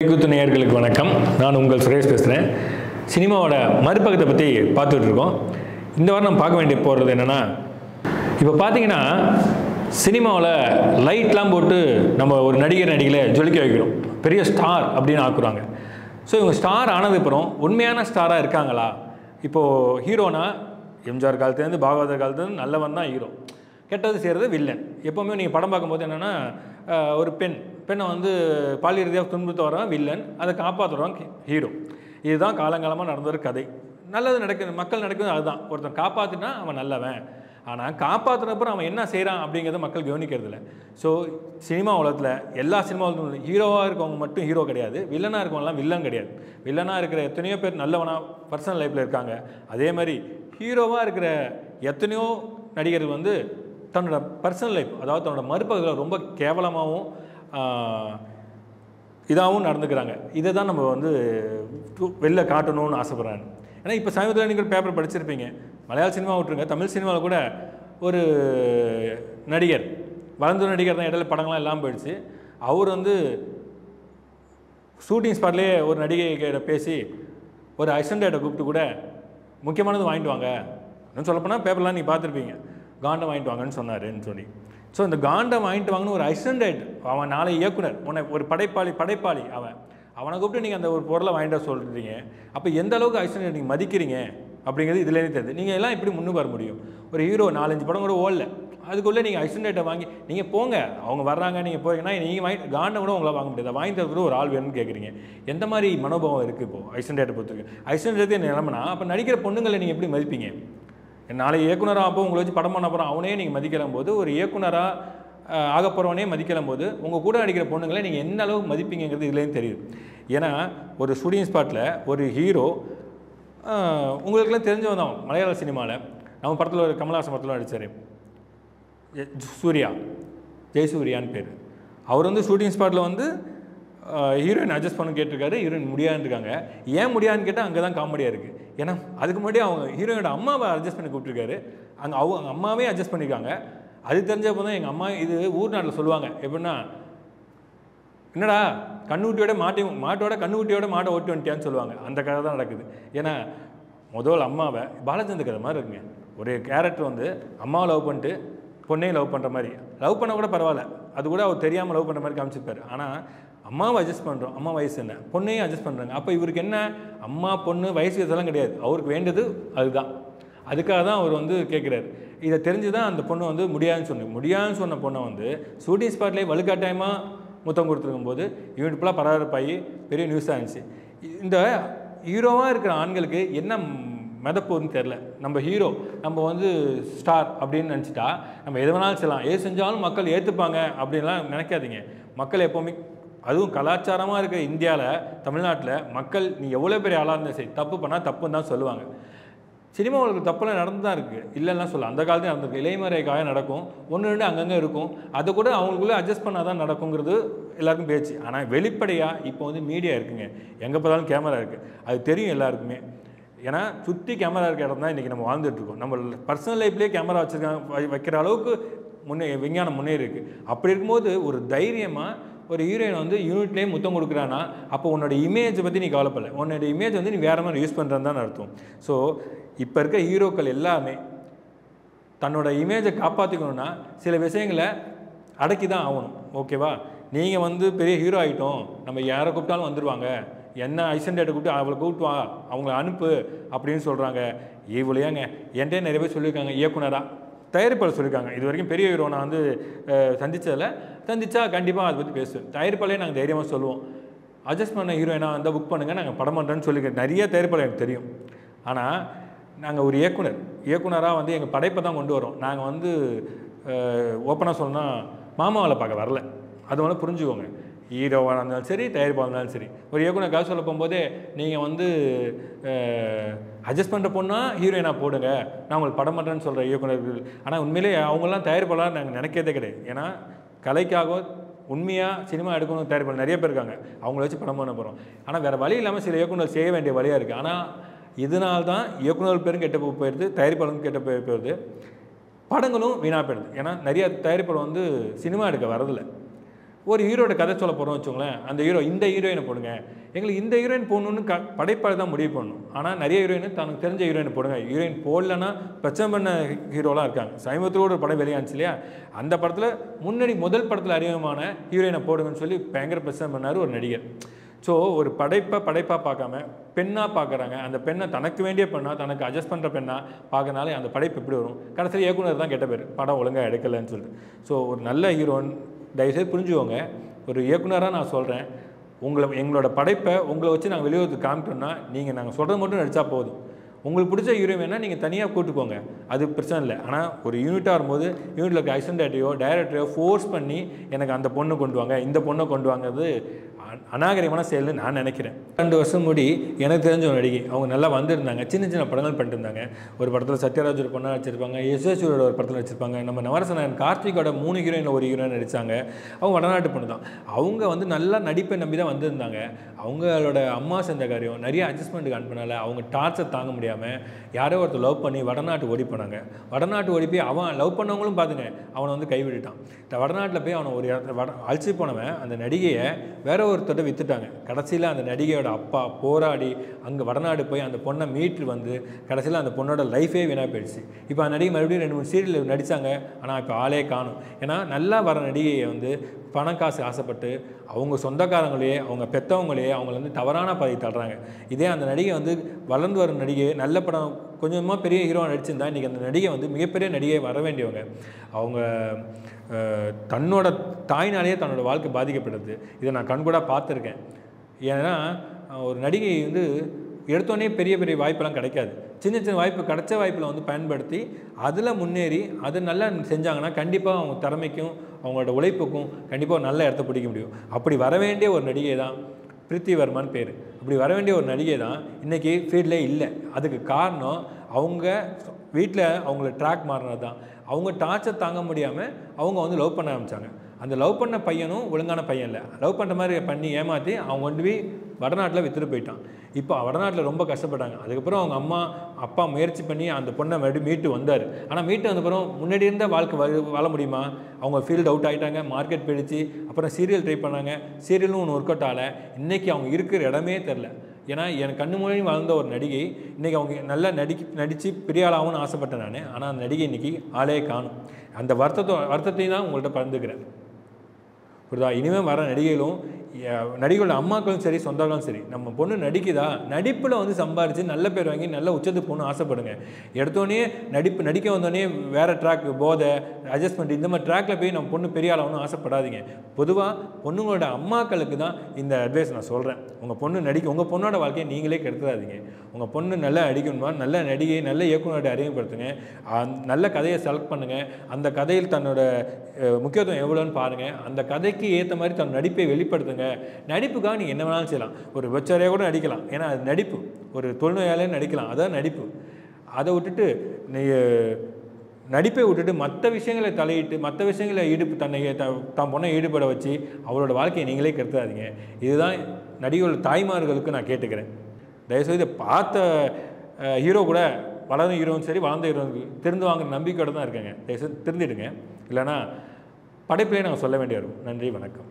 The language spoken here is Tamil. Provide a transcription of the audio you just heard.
குத்து நேயர்களுக்கு வணக்கம். நான் உங்கள் சுரேஷ் பேசுகிறேன். சினிமாவோட மறுபக்கத்தை பற்றி பார்த்துட்டு இருக்கோம். இந்த வாரம் நம்ம பார்க்க வேண்டிய போகிறது என்னென்னா, இப்போ பார்த்தீங்கன்னா சினிமாவில் லைட்லாம் போட்டு நம்ம ஒரு நடிகரை ஜொலிக்க வைக்கிறோம், பெரிய ஸ்டார் அப்படின்னு ஆக்குறாங்க. ஸோ இவங்க ஸ்டார் ஆனதுக்கப்புறம் உண்மையான ஸ்டாராக இருக்காங்களா? இப்போது ஹீரோனா எம்ஜிஆர் காலத்துலேருந்து பாகவதர் காலத்துலேருந்து நல்லவன் தான் ஹீரோ, கெட்டது செய்கிறது வில்லன். எப்போவுமே நீங்கள் படம் பார்க்கும்போது என்னென்னா, ஒரு பெண்ணை வந்து பாலியல் ரீதியாக துன்புறுத்த வரவன் வில்லன், அதை காப்பாற்றுறவன் ஹீரோ. இதுதான் காலங்காலமாக நடந்த ஒரு கதை. நல்லது நடக்குது, மக்கள் நடக்குது, அதுதான். ஒருத்தன் காப்பாற்றினா அவன் நல்லவன். ஆனால் காப்பாற்றினப்புறம் அவன் என்ன செய்கிறான் அப்படிங்கிறத மக்கள் கவனிக்கிறது இல்லை. ஸோ சினிமா உலகத்தில் எல்லா சினிமா உலகத்துலையும் ஹீரோவாக இருக்கவங்க மட்டும் ஹீரோ கிடையாது, வில்லனாக இருக்கவங்கலாம் வில்லன் கிடையாது. வில்லனாக இருக்கிற எத்தனையோ பேர் நல்லவனாக பர்சனல் லைஃப்பில் இருக்காங்க. அதே மாதிரி ஹீரோவாக இருக்கிற எத்தனையோ நடிகர்கள் வந்து தன்னோட பர்சனல் லைஃப், அதாவது தன்னோட மறுபகுதியில் ரொம்ப கேவலமாகவும் இதாகவும் நடந்துக்கிறாங்க. இதை தான் நம்ம வந்து வெளில காட்டணும்னு ஆசைப்பட்றாங்க. ஏன்னா இப்போ சமீபத்தில் நீங்கள் பேப்பர் படிச்சிருப்பீங்க, மலையாள சினிமா விட்டுருங்க, தமிழ் சினிமாவில் கூட ஒரு நடிகர், வளர்ந்த நடிகர் தான், இடையில படங்கள்லாம் எல்லாம் போயிடுச்சு. அவர் வந்து ஷூட்டிங் ஸ்பாட்லேயே ஒரு நடிகை பேசி ஒரு அசிஸ்டண்ட்டை கூப்பிட்டு கூட முக்கியமானது வாங்கிட்டு வாங்க, இன்னும் சொல்லப்போனால் பேப்பர்லாம் நீங்கள் பார்த்துருப்பீங்க, காண்டம் வாங்கிட்டு வாங்கன்னு சொன்னாருன்னு சொல்லி. ஸோ இந்த காண்டம் வாங்கிட்டு வாங்கன்னு ஒரு அசிஸ்டண்ட், அவன் நாளை இயக்குனர், உன்னை ஒரு படைப்பாளி அவனை கூப்பிட்டு நீங்கள் அந்த ஒரு பொருளை வாங்கிட்டு சொல்கிறீங்க. அப்போ எந்த அளவுக்கு அசிஸ்டண்ட் நீங்கள் மதிக்கிறீங்க அப்படிங்கிறது இதுலேயே தெரியுது. நீங்கள் எல்லாம் எப்படி முன்னுக்கு வர முடியும்? ஒரு ஹீரோ 4-5 படம் கூட ஓடல, அதுக்குள்ளே நீங்கள் அசிஸ்டண்ட்டை வாங்கி நீங்கள் போங்க, அவங்க வர்றாங்க, நீங்கள் போகிறீங்கன்னா நீங்கள் வாங்கி காண்டம் கூட உங்களால் வாங்க முடியாது, வாங்கி தரக்கூட ஒரு ஆள் வேணும்னு கேட்குறீங்க. எந்த மாதிரி மனோபாவம் இருக்குது இப்போது அசிஸ்டண்ட்டை பொறுத்துருக்கு? அசிஸ்டண்ட் நிலமனா அப்போ நடிக்கிற பொண்ணுங்களை நீங்கள் எப்படி மதிப்பீங்க? நாளை இயக்குனராக அப்போ உங்களை வச்சு படம் பண்ண போகிறோம், அவனே நீங்கள் மதிக்கலாம் போது, ஒரு இயக்குனராக ஆக போகிறவனே மதிக்கலாம் போது, உங்கள் கூட நடிக்கிற பொண்ணுங்களை நீங்கள் எந்த அளவுக்கு மதிப்பீங்கிறது இதுலேயும் தெரியுது. ஏன்னா ஒரு ஷூட்டிங் ஸ்பாட்டில் ஒரு ஹீரோ, உங்களுக்குலாம் தெரிஞ்சவன் தான் மலையாள சினிமாவில், நம்ம படத்தில் ஒரு கமல்ஹாசன் படத்தில் நடித்தார், ஜெயசூர்யான்னு பேர். அவர் வந்து ஷூட்டிங் ஸ்பாட்டில் வந்து ஹீரோயின் அட்ஜஸ்ட் பண்ண கேட்டிருக்காரு, ஹீரோயின் முடியாதுன்னு இருக்காங்க. ஏன் முடியாதுன்னு கேட்டால் அங்கே தான் காமெடியாக இருக்குது. ஏன்னா அதுக்கு முன்னாடி அவங்க ஹீரோயினோட அம்மாவை அட்ஜஸ்ட் பண்ணி கூப்பிட்டுருக்காரு, அவங்க அம்மாவே அட்ஜஸ்ட் பண்ணியிருக்காங்க. அது தெரிஞ்சப்போ தான் எங்கள் அம்மா, இது ஊர் நாட்டில் சொல்லுவாங்க எப்படின்னா, என்னடா கண்ணுக்குட்டியோட மாட்டோட கண்ணுக்குட்டியோட மாட்டை ஓட்டி வந்துட்டியான்னு சொல்லுவாங்க. அந்த கதை தான் நடக்குது. ஏன்னா முதல் அம்மாவை பாலச்சந்திர கதை மாதிரி இருக்குங்க. ஒரு கேரக்டர் வந்து அம்மாவை லவ் பண்ணிட்டு பொண்ணையும் லவ் பண்ணுற மாதிரி, லவ் பண்ண கூட பரவாயில்ல, அது கூட அவர் தெரியாமல் லவ் பண்ணுற மாதிரி காமிச்சிருப்பார். ஆனால் அம்மாவை அட்ஜஸ்ட் பண்ணுறோம், அம்மா வயசு என்ன, பொண்ணையும் அட்ஜஸ்ட் பண்ணுறாங்க. அப்போ இவருக்கு என்ன, அம்மா பொண்ணு வயசு இதெல்லாம் கிடையாது, அவருக்கு வேண்டியது அதுதான். அதுக்காக தான் அவர் வந்து கேட்குறாரு. இதை தெரிஞ்சு தான் அந்த பொண்ணு வந்து முடியாதுன்னு சொன்ன பொண்ணை வந்து ஷூட்டிங் ஸ்பாட்லேயே வலுக்காட்டாயமாக முத்தம் கொடுத்துருக்கும் போது யூனிட் ஃபுல்லாக பரபரப்பாகி பெரிய நியூஸாக இருந்துச்சு. இந்த ஹீரோவாக இருக்கிற ஆண்களுக்கு என்ன மிதப்போகுதுன்னு தெரில. நம்ம ஹீரோ, நம்ம வந்து ஸ்டார் அப்படின்னு நினச்சிட்டா நம்ம எது வேணாலும் செய்யலாம், எது செஞ்சாலும் மக்கள் ஏற்றுப்பாங்க அப்படின்லாம் நினைக்காதீங்க. மக்கள் எப்போவுமே, அதுவும் கலாச்சாரமாக இருக்கிற இந்தியாவில், தமிழ்நாட்டில் மக்கள் நீ எவ்வளோ பெரிய ஆளாக இருந்தால் சரி, தப்பு பண்ணால் தப்புன்னு தான் சொல்லுவாங்க. சினிமாவுக்கு தப்பெல்லாம் நடந்து தான் இருக்குது, இல்லைன்னா சொல்ல, அந்த காலத்தையும் நடந்திருக்கு. இளைமறைக்காக நடக்கும், 1-2 அங்கங்கே இருக்கும், அதை கூட அவங்களுக்குள்ளே அட்ஜஸ்ட் பண்ணால் தான் நடக்குங்கிறது எல்லாருக்கும் பேச்சு. ஆனால் வெளிப்படையாக இப்போ வந்து மீடியா இருக்குங்க, எங்கே பார்த்தாலும் கேமரா இருக்குது, அது தெரியும் எல்லாருக்குமே. ஏன்னா சுற்றி கேமரா இருக்கிற இடம் தான் இன்றைக்கி நம்ம வாழ்ந்துட்டுருக்கோம். நம்ம பர்சனல் லைஃப்லேயே கேமரா வைக்கிற அளவுக்கு விஞ்ஞானம் முன்னேறி இருக்குது. அப்படி இருக்கும்போது ஒரு தைரியமாக ஒரு ஹீரோயின் வந்து யூனிட்லேயே முத்தம் கொடுக்குறான்னா, அப்போ உன்னோட இமேஜை பற்றி நீ கவலைப்படல, உன்னோட இமேஜ் வந்து நீ வேறு மாதிரி யூஸ் பண்ணுறன்னு தான் அர்த்தம். ஸோ இப்போ இருக்க ஹீரோக்கள் எல்லாமே தன்னோட இமேஜை காப்பாற்றிக்கணுன்னா சில விஷயங்களை அடக்கி தான் ஆகணும். ஓகேவா? நீங்கள் வந்து பெரிய ஹீரோ ஆகிட்டோம், நம்ம யாரை கூப்பிட்டாலும் வந்துடுவாங்க, என்ன ஐசண்டேட்டை கூப்பிட்டு அவளை கூப்பிட்டு வா, அவங்கள அனுப்பு அப்படின்னு சொல்கிறாங்க. இவ்வளையாங்க என்கிட்டே நிறைய பேர் சொல்லியிருக்காங்க, இயக்குனராக தயாரிப்பாளர் சொல்லியிருக்காங்க. இது வரைக்கும் பெரிய ஹீரோ நான் வந்து சந்திச்சா கண்டிப்பாக அதை பற்றி பேசுவேன். தயாரிப்பாளே நாங்கள் தைரியமாக சொல்லுவோம், அட்ஜஸ்ட் பண்ண ஹீரோயினாக வந்தால் புக் பண்ணுங்கள், நாங்கள் படம் பண்ணுறேன்னு சொல்லியிருக்கேன். நிறைய தயாரிப்பாளர் எனக்கு தெரியும். ஆனால் நாங்கள் ஒரு இயக்குனராக வந்து எங்கள் படைப்பை தான் கொண்டு வரோம். நாங்கள் வந்து ஓப்பனாக சொன்னால் மாமாவில் பார்க்க வரல, அது வந்து புரிஞ்சுக்கோங்க. ஹீரோவாக இருந்தாலும் சரி, தயாரிப்பாக இருந்தாலும் சரி, ஒரு இயக்குனருக்காக சொல்ல போகும்போதே நீங்கள் வந்து அட்ஜஸ்ட் பண்ணுற பொண்ணால் ஹீரோயினாக போடுங்க, நான் உங்களுக்கு படம் பண்ணுறேன்னு சொல்கிற இயக்குனர்கள். ஆனால் உண்மையிலே அவங்களாம் தயாரிப்பாளர் நாங்கள் நினைக்கிறதே கிடையாது. ஏன்னா கலைக்காக உண்மையாக சினிமா எடுக்கணும் தயாரிப்பாளர் நிறைய பேர் இருக்காங்க, அவங்கள வச்சு படம் பண்ண போகிறோம். ஆனால் வேறு வழி இல்லாமல் சில இயக்குனர் செய்ய வேண்டிய வழியாக இருக்குது. ஆனால் இதனால்தான் இயக்குனர் பேரும் கெட்ட போயிடுது, தயாரிப்பாளரும் கெட்ட போயிடுது, படங்களும் வீணாக போயிடுது. ஏன்னா நிறைய தயாரிப்பாளர் வந்து சினிமா எடுக்க வரதில்லை. ஒரு ஹீரோட கதை சொல்ல போகிறோம் வச்சுக்கோங்களேன், அந்த ஹீரோ இந்த ஹீரோயினை போடுங்க, எங்களுக்கு இந்த ஹீரோயின் போடணுன்னு படைப்பாளர் தான் முடிவு பண்ணணும். ஆனால் நிறைய ஹீரோயின் தனக்கு தெரிஞ்ச ஹீரோயினை போடுங்க, ஹீரோயின் போடலன்னா பிரச்சனை பண்ண ஹீரோலாம் இருக்காங்க. சமீபத்தோடு ஒரு படம் வெளியாச்சு இல்லையா, அந்த படத்தில் முன்னாடி முதல் படத்தில் அறிமுகமான ஹீரோயினை போடுங்கன்னு சொல்லி பயங்கர பிரச்சனை பண்ணார் ஒரு நடிகர். ஸோ ஒரு படைப்பாக பார்க்காம பெண்ணாக பார்க்குறாங்க. அந்த பெண்ணை தனக்கு வேண்டிய பெண்ணாக, தனக்கு அட்ஜஸ்ட் பண்ணுற பெண்ணாக பார்க்கறனால அந்த படைப்பு எப்படி வரும்? கடைசியில் இயக்குனர் தான் கெட்ட பேர், படம் ஒழுங்காக எடுக்கலைன்னு சொல்லிட்டு. ஸோ ஒரு நல்ல ஹீரோயின் தயவுசெய்து புரிஞ்சுக்கோங்க. ஒரு இயக்குனராக நான் சொல்கிறேன், எங்களோட படைப்பை உங்களை வச்சு நாங்கள் வெளியுறதுக்கு காமிட்டோம்னா நீங்கள் நாங்கள் சொல்கிறது மட்டும் நடித்தா போதும். உங்களுக்கு பிடிச்ச ஹீரோயின் வேணால் நீங்கள் தனியாக கூட்டுக்கோங்க, அது பிரச்சனை இல்லை. ஆனால் ஒரு யூனிட்டாக வரும்போது யூனிட்டில் இருக்க அசிஸ்டன்ட்டையோ டைரக்டரையோ ஃபோர்ஸ் பண்ணி எனக்கு அந்த பொண்ணு கொண்டு வாங்க, இந்த பொண்ணை கொண்டு வாங்கிறது அநாகரிகமான செயல்னு நான் நினைக்கிறேன். 2 வருஷம் முடி எனக்கு தெரிஞ்ச ஒரு நடிகை, அவங்க நல்லா வந்திருந்தாங்க, சின்ன சின்ன படங்கள் பண்ணிட்டு இருந்தாங்க. ஒரு படத்தில் சத்யராஜ் ஒரு பொண்ணாக வச்சுருப்பாங்க, எஸ்எஸ்சியோட ஒரு படத்தில் வச்சுருப்பாங்க, நம்ம நவரசனாயன் கார்த்திகோட 3 ஹீரோயினில் ஒரு ஹீரோயின் நடித்தாங்க. அவங்க வடநாட்டு பொண்ணு தான். அவங்க வந்து நல்லா நடிப்பை நம்பி தான் வந்திருந்தாங்க. அவங்களோட அம்மா செஞ்ச காரியம் நிறைய அட்ஜஸ்ட்மெண்ட்டுக்கு அனுப்பினால அவங்க டார்ச்சர் தாங்க முடியாமல் யாரோ ஒருத்தர் லவ் பண்ணி வடநாட்டு ஓடி போனாங்க. வடநாட்டு ஓடி போய் அவன் லவ் பண்ணவங்களும் பார்த்துங்க அவனை வந்து கைவிட்டுட்டான். வடநாட்டில் போய் அவனை ஒரு அழைச்சி போனவன் அந்த நடிகையை வேற ஒருத்தட்ட விற்றுட்டாங்க. கடைசியில் அந்த நடிகையோட அப்பா போராடி அங்கே வடநாடு போய் அந்த பொண்ணை மீட்டு வந்து கடைசியில் அந்த பொண்ணோட லைஃபே வீணாக போயிடுச்சு. இப்போ அந்த நடிகை மறுபடியும் 2-3 சீரியல் நடித்தாங்க. ஆனால் இப்போ ஆளே காணும். ஏன்னா நல்லா வர நடிகையை வந்து பணம் காசு ஆசைப்பட்டு அவங்க சொந்தக்காரங்களையே அவங்க பெற்றவங்களையே அவங்கள வந்து தவறான பாதை தள்ளுறாங்க. இதே அந்த நடிகை வந்து வளர்ந்து வர நடிகை நல்ல படம் கொஞ்சமாக பெரிய ஹீரோவாக நடிச்சிருந்தா இன்றைக்கி அந்த நடிகை வந்து மிகப்பெரிய நடிகை வர வேண்டியவங்க. அவங்க தன்னோட தாய்னாலேயே தன்னோட வாழ்க்கை பாதிக்கப்படுது. இதை நான் கண்கூடாக பார்த்துருக்கேன். ஏன்னா ஒரு நடிகை வந்து எடுத்தோடனே பெரிய பெரிய வாய்ப்பெல்லாம் கிடைக்காது. சின்ன சின்ன வாய்ப்பு, கிடைச்ச வாய்ப்பில் வந்து பயன்படுத்தி அதில் முன்னேறி அதை நல்லா செஞ்சாங்கன்னா கண்டிப்பாக அவங்க திறமைக்கும் அவங்களோட உழைப்புக்கும் கண்டிப்பாக ஒரு நல்ல இடத்த பிடிக்க முடியும். அப்படி வர வேண்டிய ஒரு நடிகை தான் பிரீத்தி வர்மான்னு பேர். அப்படி வர வேண்டிய ஒரு நடிகை தான் இன்றைக்கி ஃபீல்டில் இல்லை. அதுக்கு காரணம் அவங்க வீட்டில் அவங்கள ட்ராக் மாறினது தான். அவங்க டார்ச்சர் தாங்க முடியாமல் அவங்க வந்து லவ் பண்ண ஆரம்பித்தாங்க. அந்த லவ் பண்ண பையனும் ஒழுங்கான பையன் இல்லை, லவ் பண்ணுற மாதிரி பண்ணி ஏமாற்றி அவங்க கொண்டு போய் வடநாட்டில் விற்றுட்டு போயிட்டான். இப்போ வடநாட்டில் ரொம்ப கஷ்டப்பட்டாங்க. அதுக்கப்புறம் அவங்க அம்மா அப்பா முயற்சி பண்ணி அந்த பொண்ணை மறுபடியும் மீட்டு வந்தார். ஆனால் மீட்டு வந்தப்புறம் முன்னாடி இருந்த வாழ்க்கை வாழ முடியுமா? அவங்க ஃபீல்டு அவுட் ஆகிட்டாங்க, மார்க்கெட் போயிடுச்சு. அப்புறம் சீரியல் ட்ரை பண்ணாங்க, சீரியலும் ஒன்று ஒர்க் அவுட் ஆகலை. இன்றைக்கி அவங்க இருக்கிற இடமே தெரில. ஏன்னா என் கண்ணு மூலி வளர்ந்த ஒரு நடிகை இன்றைக்கி அவங்க நல்லா நடித்து பெரிய ஆளாகும்னு ஆசைப்பட்டேன் நான். ஆனால் அந்த நடிகை இன்றைக்கி ஆளே காணும். அந்த வருத்தத்தையும் தான் உங்கள்கிட்ட பகிர்ந்துக்கிறேன். புரியுதா? இனிமேல் வர நடிகைகளும் நடிகளோட அம்மாக்களும் சரி சொந்தங்களும் சரி, நம்ம பொண்ணு நடிக்குதா, நடிப்பில் வந்து சம்பாரித்து நல்ல பேர் வாங்கி நல்ல உச்சத்துக்கு போகணும்னு ஆசைப்படுங்க. எடுத்தோடனே நடிக்க வந்தோடனே வேறு ட்ராக், போதை, அட்ஜஸ்ட்மெண்ட், இந்த மாதிரி ட்ராக்கில் போய் நம்ம பொண்ணு பெரிய ஆளாகணும்னு ஆசைப்படாதீங்க. பொதுவாக பொண்ணுங்களோட அம்மாக்களுக்கு தான் இந்த அட்வைஸ் நான் சொல்கிறேன். உங்கள் பொண்ணு உங்கள் பொண்ணோட வாழ்க்கையை நீங்களே கெடுத்துடாதீங்க. உங்கள் பொண்ணு நல்லா நடிக்கணுமா, நல்ல நடிகை, நல்ல இயக்குனரோட அறிமுகப்படுத்துங்க, நல்ல கதையை செலக்ட் பண்ணுங்கள். அந்த கதையில் தன்னோட முக்கியத்துவம் எவ்வளோன்னு பாருங்கள். அந்த கதைக்கு ஏற்ற மாதிரி தன் நடிப்பை வெளிப்படுத்துங்க. நடிப்புக்காக நீங்கள் என்ன வேணாலும் செய்யலாம். ஒரு வெச்சரையாக கூட நடிக்கலாம், ஏன்னா அது நடிப்பு. ஒரு தொழுநோயாலே நடிக்கலாம், அதான் நடிப்பு. அதை விட்டுட்டு நடிப்பை விட்டுட்டு மற்ற விஷயங்களை தலையிட்டு மற்ற விஷயங்களை தான் பொண்ணை ஈடுபட வச்சு அவளோட வாழ்க்கையை நீங்களே கெடுத்துடாதீங்க. இதுதான் நடிகர்கள் தாய்மார்களுக்கு நான் கேட்டுக்கிறேன். தயவுசெய்து பார்த்த ஹீரோ கூட வளர்ந்த ஹீரோவும் சரி வளர்ந்த ஹீரோவுக்கு திருந்து வாங்குற நம்பிக்கையோடு தான் இருக்கேங்க. தயவுசெய்து திருந்திடுங்க, இல்லைனா படைப்பிலே நாங்கள் சொல்ல வேண்டிய வரும். நன்றி, வணக்கம்.